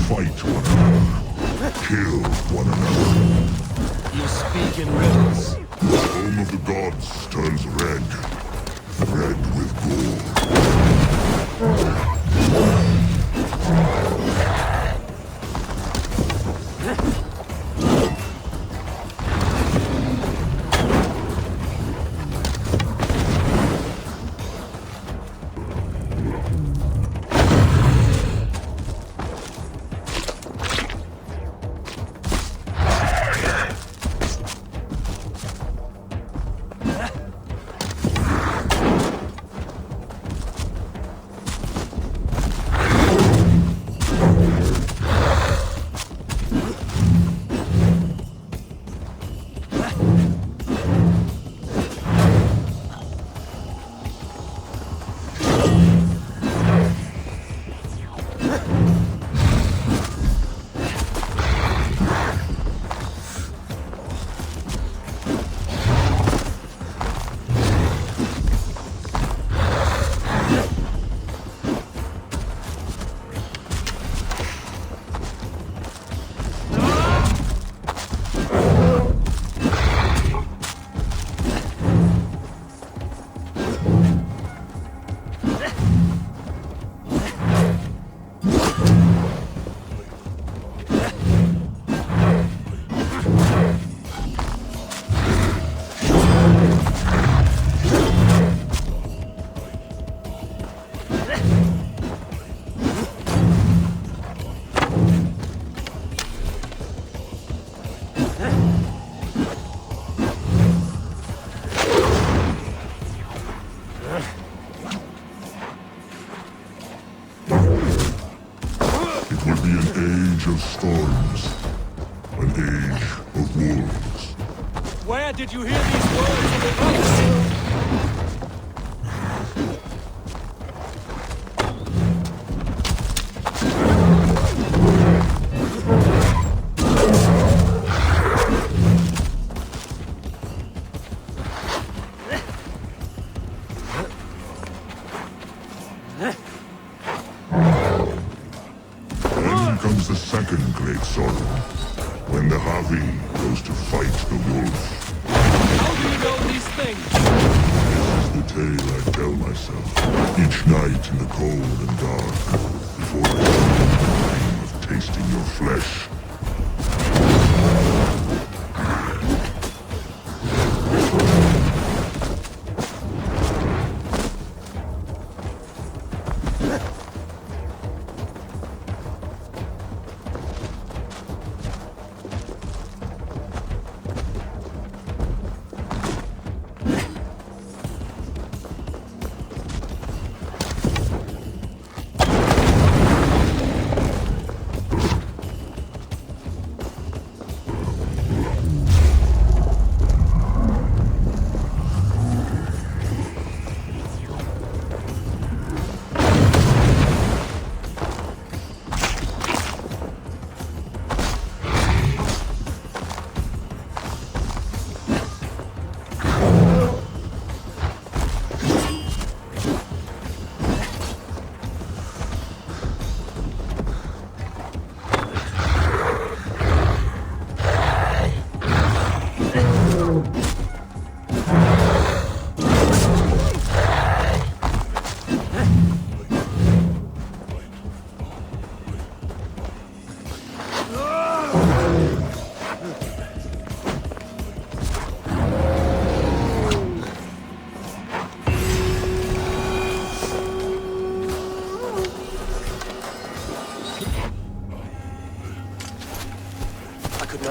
fight one another, kill one another. You speak in riddles. The home of the gods turns red, red with of storms, an age of wolves. Where did you hear these words in the voice? Comes the second great sorrow, when the Havi goes to fight the wolf. How do you know these things? This is the tale I tell myself, each night in the cold and dark, before I dream of tasting your flesh.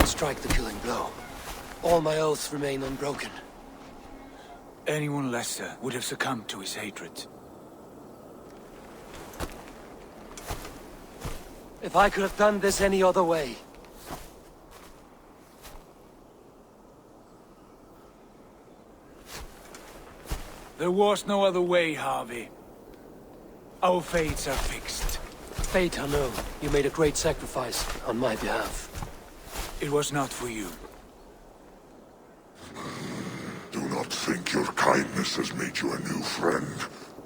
Strike the killing blow. All my oaths remain unbroken. Anyone lesser would have succumbed to his hatred. If I could have done this any other way. There was no other way, Harvey. Our fates are fixed. Fate unknown. You made a great sacrifice on my behalf. It was not for you. Do not think your kindness has made you a new friend,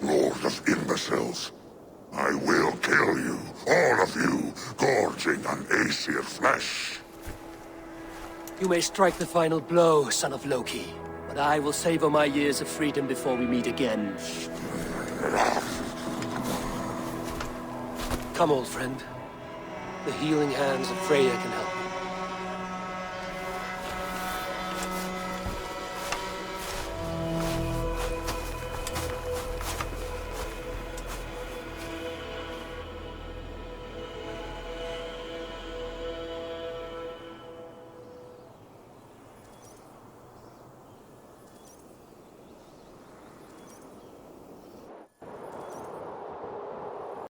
lord of imbeciles. I will kill you, All of you, gorging on Aesir flesh. You may strike the final blow, son of Loki, but I will savor my years of freedom before we meet again. Come, old friend. The healing hands of Freya can help you.